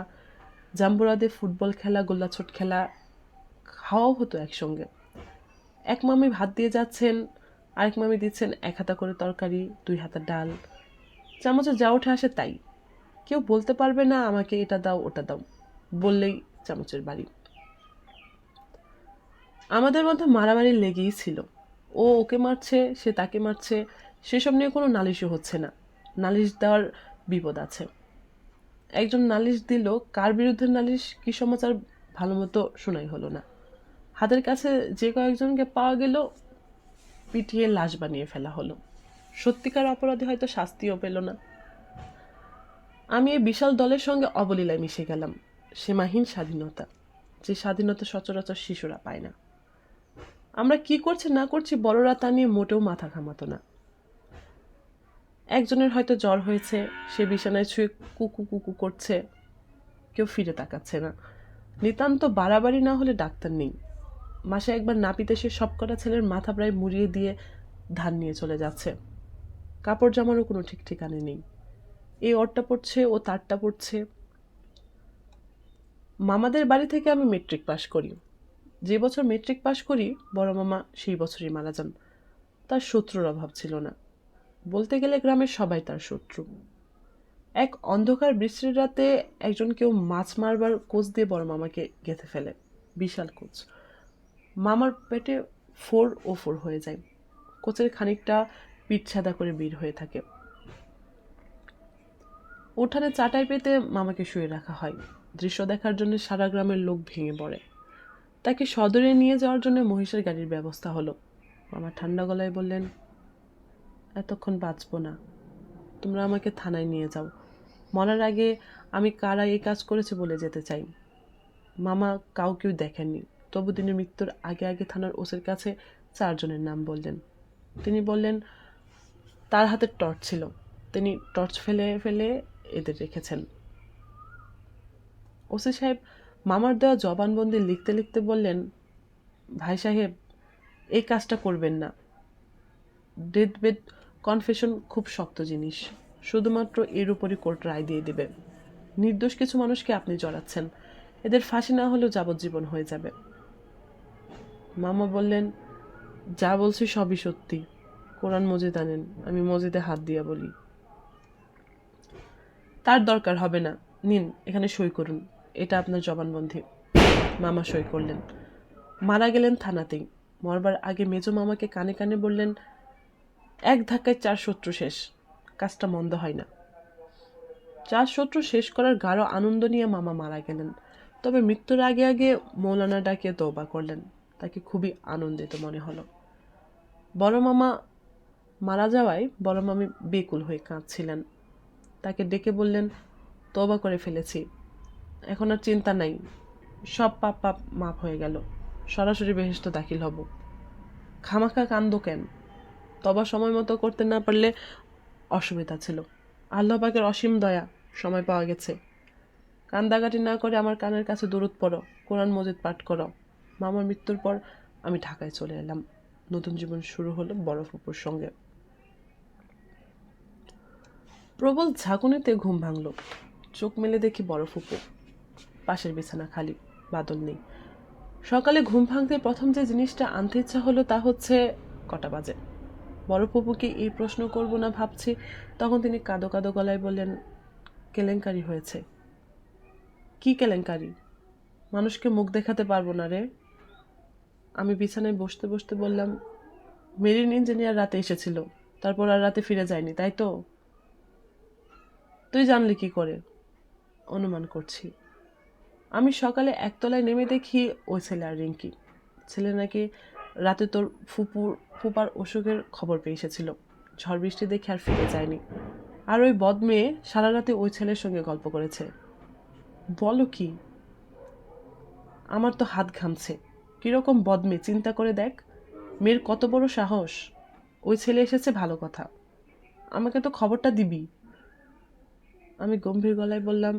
জাম্বুরাদে ফুটবল খেলা, গোল্লাছুট খেলা, খাওয়াও হতো একসঙ্গে। এক মামি ভাত দিয়ে যাচ্ছেন, আরেক মামি দিচ্ছেন 1 হাতা করে তরকারি, 2 হাতা ডাল। চামচে যা উঠে আসে তাই। কেউ বলতে পারবে না আমাকে এটা দাও ওটা দাও, বললেই চামচের বাড়ি। আমাদের মধ্যে মারামারি লেগেই ছিল। ও ওকে মারছে, সে তাকে মারছে, সেসব নিয়ে কোনো নালিশও হচ্ছে না। নালিশ দেওয়ার বিপদ আছে। একজন নালিশ দিল, কার বিরুদ্ধে নালিশ, কি সমাচার ভালো মতো শোনাই হলো না। হাতের কাছে যে কয়েকজনকে পাওয়া গেল পিটিয়ে লাশ বানিয়ে ফেলা হলো। সত্যিকার অপরাধী হয়তো শাস্তিও পেল না। আমি এই বিশাল দলের সঙ্গে অবলীলায় মিশে গেলাম। সীমাহীন স্বাধীনতা, যে স্বাধীনতা সচরাচর শিশুরা পায় না। আমরা কি করছি না করছি বড়রা তা নিয়ে মোটেও মাথা ঘামাতো না। একজনের হয়তো জ্বর হয়েছে, সে বিছানায় শুয়ে কুকু কুকু করছে, কেউ ফিরে তাকাচ্ছে না। নিতান্ত বাড়াবাড়ি না হলে ডাক্তার নেই। মাসে একবার নাপিত এসে সবকটা ছেলের মাথা প্রায় মুড়িয়ে দিয়ে ধান নিয়ে চলে যাচ্ছে। কাপড় জামারও কোনো ঠিক ঠিকানে নেই। এই ওরটা পড়ছে, ও তারটা পড়ছে। মামাদের বাড়ি থেকে আমি মেট্রিক পাশ করি। যে বছর মেট্রিক পাশ করি বড় মামা সেই বছরই মারা যান। তার শত্রুর অভাব ছিল না। বলতে গেলে গ্রামের সবাই তার শত্রু। এক অন্ধকার বৃষ্টির রাতে একজন কেউ মাছ মারবার কোচ দিয়ে বড় মামাকে গেঁথে ফেলে। বিশাল কোচ। মামার পেটে 4 হয়ে যায়। কোচের খানিকটা পিঠ সাদা করে বের হয়ে থাকে। উঠানে চাটাই পেতে মামাকে শুয়ে রাখা হয়। দৃশ্য দেখার জন্য সারা গ্রামের লোক ভেঙে পড়ে। তাকে সদরে নিয়ে যাওয়ার জন্য মহিষের গাড়ির ব্যবস্থা হলো। মামা ঠান্ডা গলায় বললেন, এতক্ষণ বাঁচবো না, তোমরা আমাকে থানায় নিয়ে যাও। মরার আগে আমি কারা এই কাজ করেছে বলে যেতে চাই। মামা কাউকেও দেখেননি, তবু তিনি মৃত্যুর আগে আগে থানার ওসির কাছে 4 জনের নাম বললেন। তিনি বললেন তার হাতে টর্চ ছিল, তিনি টর্চ ফেলে ফেলে এদের রেখেছেন। ওসি সাহেব মামার দেওয়া জবানবন্দি লিখতে লিখতে বললেন, ভাই সাহেব এই কাজটা করবেন না। ডেথ বেড কনফেশন খুব শক্ত জিনিস। শুধুমাত্র এর উপরই কোর্ট রায় দিয়ে দেবে। নির্দোষ কিছু মানুষকে আপনি জড়াচ্ছেন। এদের ফাঁসি না হলেও যাবজ্জীবন হয়ে যাবে। মামা বললেন, যা বলছি সবই সত্যি। কোরআন মজিদ আনেন, আমি মজিদে হাত দিয়া বলি। তার দরকার হবে না, নিন এখানে সই করুন, এটা আপনার জবানবন্দি। মামা সই করলেন। মারা গেলেন থানাতেই। মরবার আগে মেজো মামাকে কানে কানে বললেন, এক ধাক্কায় 4 শত্রু শেষ। কাজটা মন্দ হয় না। 4 শত্রু শেষ করার গাঢ় আনন্দ নিয়ে মামা মারা গেলেন। তবে মৃত্যুর আগে আগে মৌলানা ডাকিয়ে তওবা করলেন। তাকে খুবই আনন্দিত মনে হলো। বড় মামা মারা যাওয়ায় বড় মামি বেকুল হয়ে কাঁদছিলেন। তাকে ডেকে বললেন, তওবা করে ফেলেছি, এখন আর চিন্তা নাই, সব পাপ পাপ মাপ হয়ে গেল, সরাসরি বেহেশতে দাখিল হব। খামাখা কান্দো কেন? তবা সময় মতো করতে না পারলে অসুবিধা ছিল। আল্লাহ পাকের অসীম দয়া, সময় পাওয়া গেছে। কান্দাকাটি না করে আমার কানের কাছে দরুদ পড়ো, কোরআন মজিদ পাঠ করো। মামার মৃত্যুর পর আমি ঢাকায় চলে এলাম। নতুন জীবন শুরু হলো বড় ফুপুর সঙ্গে। প্রবল ঝাঁকুনিতে ঘুম ভাঙল। চোখ মেলে দেখি বড় ফুপু, পাশের বিছানা খালি, বাদল নেই। সকালে ঘুম ভাঙতে প্রথম যে জিনিসটা আনতে ইচ্ছা হলো তা হচ্ছে কটা বাজে। বড় ফুপুকে এই প্রশ্ন করব না ভাবছি, তখন তিনি কাঁদো কাঁদো গলায় বললেন, কেলেঙ্কারি হয়েছে। কি কেলেঙ্কারি? মানুষকে মুখ দেখাতে পারবো না রে। আমি বিছানায় বসতে বসতে বললাম, মেরিন ইঞ্জিনিয়ার রাতে এসেছিল, তারপর আর রাতে ফিরে যায়নি, তাই তো? তুই জানলি কি করে? অনুমান করছি। আমি সকালে একতলায় নেমে দেখি ওই ছেলে আর রিঙ্কি। ছেলে নাকি রাতে তোর ফুপার অসুখের খবর পেয়ে এসেছিল, ঝড় বৃষ্টি দেখে আর ফিরে যায়নি। আর ওই বদ মেয়ে সারা রাতে ওই ছেলের সঙ্গে গল্প করেছে। বলো কি? আমার তো হাত ঘামছে। কিরকম বদ মেয়ে চিন্তা করে দেখ। মেয়ের কত বড় সাহস। ওই ছেলে এসেছে ভালো কথা, আমাকে তো খবরটা দিবি। আমি গম্ভীর গলায় বললাম,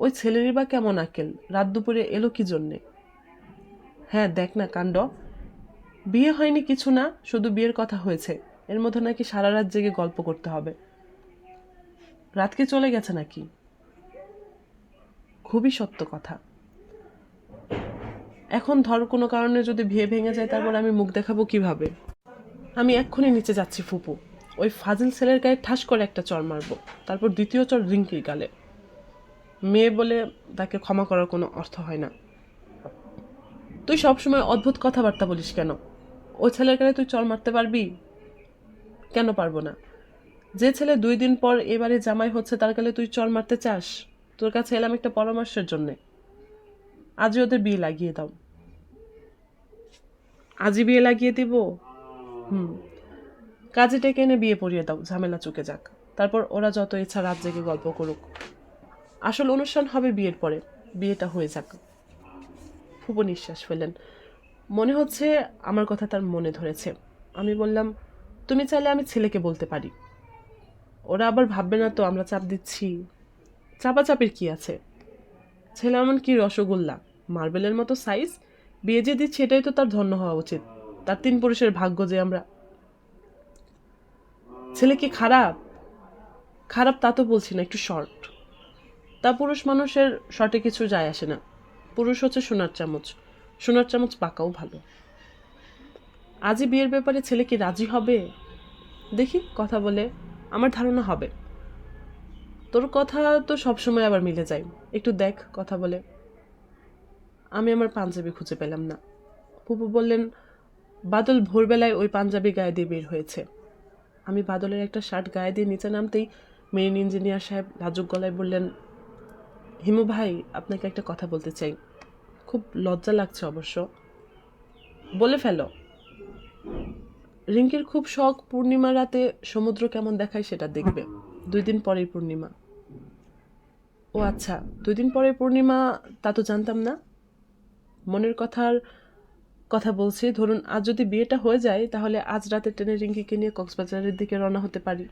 ওই ছেলেরই বা কেমন আক্কেল, রাত দুপুরে এলো কি জন্যে? হ্যাঁ দেখ না কাণ্ড, বিয়ে হয়নি কিছু না, শুধু বিয়ের কথা হয়েছে, এর মধ্যে নাকি সারা রাত জেগে গল্প করতে হবে। রাত কি চলে গেছে নাকি? খুবই সত্য কথা। এখন ধর কোনো কারণে যদি বিয়ে ভেঙে যায়, তারপর আমি মুখ দেখাবো কিভাবে? আমি এক্ষুনি নিচে যাচ্ছি ফুপু, ওই ফাজিল ছেলের গায়ে ঠাস করে একটা চড় মারবো, তারপর দ্বিতীয় চড় রিঙ্কির গালে। মেয়ে বলে তাকে ক্ষমা করার কোনো অর্থ হয় না। তুই সবসময় অদ্ভুত কথাবার্তা বলিস কেন? ওই ছেলের গায়ে তুই চড় মারতে পারবি? কেন পারবো না? যে ছেলে 2 দিন পর এবারে জামাই হচ্ছে, তার গালে তুই চড় মারতে চাস? তোর কাছে এলাম একটা পরামর্শের জন্যে। আজই ওদের বিয়ে লাগিয়ে দাও। আজই বিয়ে লাগিয়ে দিব? কাজে ডেকে এনে বিয়ে পড়িয়ে দাও, ঝামেলা চুকে যাক। তারপর ওরা যত ইচ্ছা রাত জেগে গল্প করুক। আসল অনুষ্ঠান হবে বিয়ের পরে, বিয়েটা হয়ে যাক। ফুপু নিঃশ্বাস ফেলেন। মনে হচ্ছে আমার কথা তার মনে ধরেছে। আমি বললাম, তুমি চাইলে আমি ছেলেকে বলতে পারি। ওরা আবার ভাববে না তো আমরা চাপ দিচ্ছি? চাপাচাপির কি আছে? ছেলে এমন কি রসগোল্লা, মার্বেলের মতো সাইজ, বিয়ে যে দিচ্ছি এটাই তো তার ধন্য হওয়া উচিত। তার 3 পুরুষের ভাগ্য যে আমরা। ছেলে কি খারাপ? খারাপ তা তো বলছি না, একটু শর্ট। তা পুরুষ মানুষের শর্টে কিছু যায় আসে না। পুরুষ হচ্ছে সোনার চামচ, সোনার চামচ পাকাও ভালো। আজই বিয়ের ব্যাপারে ছেলে কি রাজি হবে? দেখি কথা বলে, আমার ধারণা হবে। তোর কথা তো সবসময় আবার মিলে যায়, একটু দেখ কথা বলে। আমি আমার পাঞ্জাবি খুঁজে পেলাম না। ফুপু বললেন, বাদল ভোরবেলায় ওই পাঞ্জাবি গায়ে দিয়ে বের হয়েছে। আমি বাদলের একটা শার্ট গায়ে দিয়ে নিচে নামতেই মেরিন ইঞ্জিনিয়ার সাহেব লাজুক গলায় বললেন, হিমু ভাই, আপনাকে একটা কথা বলতে চাই। খুব লজ্জা লাগছে অবশ্য। বলে ফেলো। রিঙ্কির খুব শখ পূর্ণিমা রাতে সমুদ্র কেমন দেখায় সেটা দেখবে। 2 দিন পরেই পূর্ণিমা। ও আচ্ছা, 2 দিন পরে পূর্ণিমা, তা তো জানতাম না। মনের কথা বলছি, ধরুন আজ যদি বিয়েটা হয়ে যায়, তাহলে আজ রাতে ট্রেনে রিঙ্কিকে নিয়ে কক্সবাজারের দিকে রওনা হতে পারি।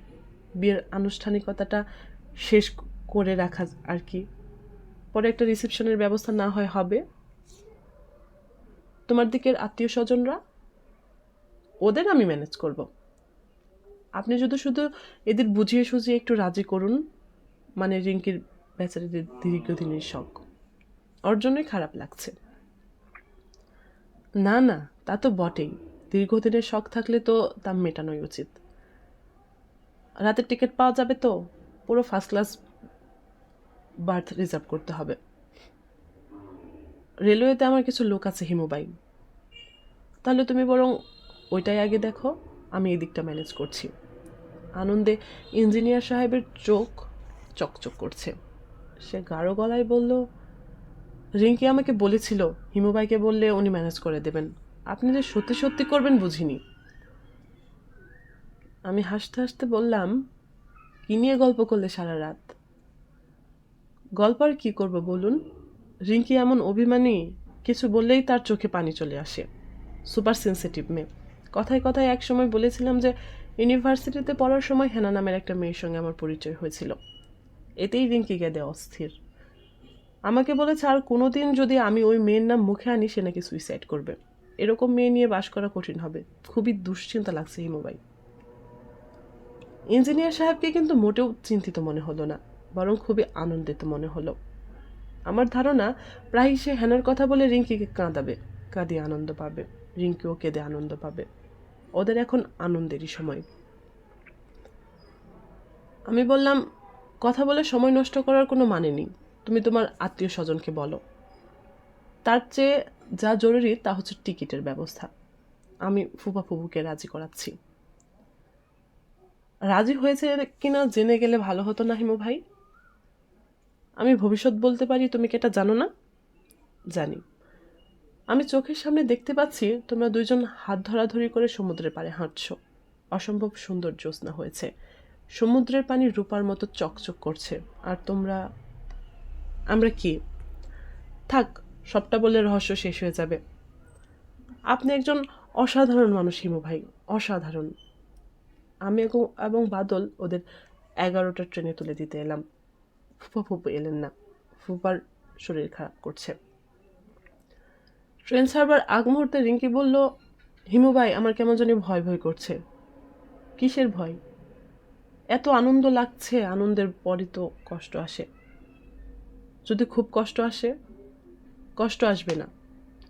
বিয়ের আনুষ্ঠানিকতাটা শেষ করে রাখা আর কি। পরে একটা রিসেপশনের ব্যবস্থা না হয় হবে। তোমার দিকের আত্মীয় স্বজনরা? ওদের আমি ম্যানেজ করব। আপনি শুধু এদের বুঝিয়ে সুঝিয়ে একটু রাজি করুন। মানে রিঙ্কির বেচারিদের দীর্ঘদিনের শখ, ওর জন্যই খারাপ লাগছে। না না, তা তো বটেই। দীর্ঘদিনের শখ থাকলে তো তা মেটানোই উচিত। রাতের টিকিট পাওয়া যাবে তো? পুরো ফার্স্ট ক্লাস বার্থ রিজার্ভ করতে হবে। রেলওয়েতে আমার কিছু লোক আছে হিমুবাই। তাহলে তুমি বরং ওইটাই আগে দেখো, আমি এই দিকটা ম্যানেজ করছি। আনন্দে ইঞ্জিনিয়ার সাহেবের চোখ চকচক করছে। সে গাঢ় গলায় বলল, রিঙ্কি আমাকে বলেছিল হিমুবাইকে বললে উনি ম্যানেজ করে দেবেন। আপনি যে সত্যি সত্যি করবেন বুঝিনি। আমি হাসতে হাসতে বললাম, কি নিয়ে গল্প করলে সারা রাত? গল্প আর কি করবো বলুন? রিঙ্কি এমন অভিমানী, কিছু বললেই তার চোখে পানি চলে আসে। সুপার সেন্সিটিভ মেয়ে। কথায় কথায় এক সময় বলেছিলাম যে ইউনিভার্সিটিতে পড়ার সময় হেনা নামের একটা মেয়ের সঙ্গে আমার পরিচয় হয়েছিল। এতেই রিঙ্কি কেঁদে অস্থির। আমাকে বলেছে আর কোনোদিন যদি আমি ওই মেয়ের নাম মুখে আনি সে নাকি সুইসাইড করবে। এরকম মেয়ে নিয়ে বাস করা কঠিন হবে। খুবই দুশ্চিন্তা লাগছে হিমুভাই। ইঞ্জিনিয়ার সাহেবকে কিন্তু মোটেও চিন্তিত মনে হলো না, বরং খুবই আনন্দিত মনে হলো। আমার ধারণা প্রায়ই সে হেনার কথা বলে রিঙ্কিকে কাঁদাবে, কাঁদিয়ে আনন্দ পাবে, রিঙ্কিও কেঁদে আনন্দ পাবে। ওদের এখন আনন্দেরই সময়। আমি বললাম, কথা বলে সময় নষ্ট করার কোনো মানে নেই। তুমি তোমার আত্মীয় স্বজনকে বলো। তার চেয়ে যা জরুরি তা হচ্ছে টিকিটের ব্যবস্থা। আমি ফুপা ফুপুকে রাজি করাচ্ছি। রাজি হয়েছে কিনা জেনে গেলে ভালো হতো না হিমু ভাই? আমি ভবিষ্যৎ বলতে পারি, তুমি কি এটা জানো না? জানি। আমি চোখের সামনে দেখতে পাচ্ছি তোমরা দুইজন হাত ধরাধরি করে সমুদ্রের পাড়ে হাঁটছো। অসম্ভব সুন্দর জ্যোৎস্না হয়েছে, সমুদ্রের পানি রূপার মতো চকচক করছে। আর তোমরা? আমরা কি? থাক, সবটা বলে রহস্য শেষ হয়ে যাবে। আপনি একজন অসাধারণ মানুষ হিমু ভাই, অসাধারণ। আমি এবং বাদল ওদের 11টা ট্রেনে তুলে দিতে এলাম। ফুপা ফুপু এলেন না, ফুপার শরীর খারাপ করছে। ট্রেন ছাড়বার আগ মুহূর্তে রিঙ্কি বলল, হিমু ভাই আমার কেমন জানি ভয় ভয় করছে। কিসের ভয়? এত আনন্দ লাগছে, আনন্দের পরই তো কষ্ট আসে। যদি খুব কষ্ট আসে? কষ্ট আসবে না,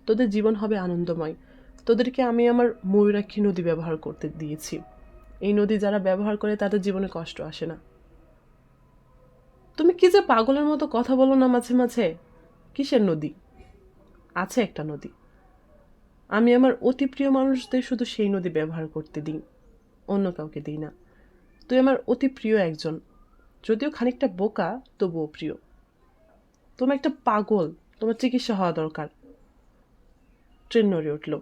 তোদের জীবন হবে আনন্দময়। তোদেরকে আমি আমার ময়ূরাক্ষী নদী ব্যবহার করতে দিয়েছি। এই নদী যারা ব্যবহার করে তাদের জীবনে কষ্ট আসে না। তুমি কি যে পাগলের মতো কথা বলো না মাঝে মাঝে। কিসের নদী? আছে একটা নদী, আমি আমার অতি প্রিয় মানুষদের শুধু সেই নদী ব্যবহার করতে দিই, অন্য কাউকে দিই না। তুই আমার অতি প্রিয় একজন, যদিও খানিকটা বোকা, তবুও প্রিয়। তুমি একটা পাগল, তোমার চিকিৎসা হওয়া দরকার। ট্রেন নড়ে উঠল।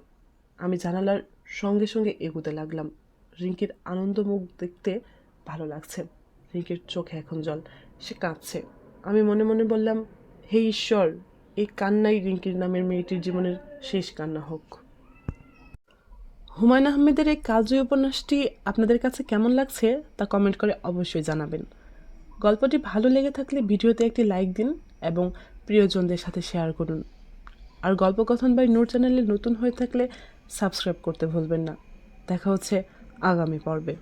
আমি জানালার সঙ্গে সঙ্গে এগোতে লাগলাম। রিঙ্কির আনন্দ মুখ দেখতে ভালো লাগছে। রিঙ্কির চোখে এখন জল, সে কাঁদছে। আমি মনে মনে বললাম, হে ঈশ্বর, এই কান্নাই রিঙ্কির নামের মেয়েটির জীবনের শেষ কান্না হোক। হুমায়ুন আহমেদের এই কালজয়ী উপন্যাসটি আপনাদের কাছে কেমন লাগছে তা কমেন্ট করে অবশ্যই জানাবেন। গল্পটি ভালো লেগে থাকলে ভিডিওতে একটি লাইক দিন এবং প্রিয়জনদের সাথে শেয়ার করুন। আর গল্পকথন বাই নূর চ্যানেলে নতুন হয়ে থাকলে সাবস্ক্রাইব করতে ভুলবেন না। দেখা হচ্ছে আগামী পর্বে।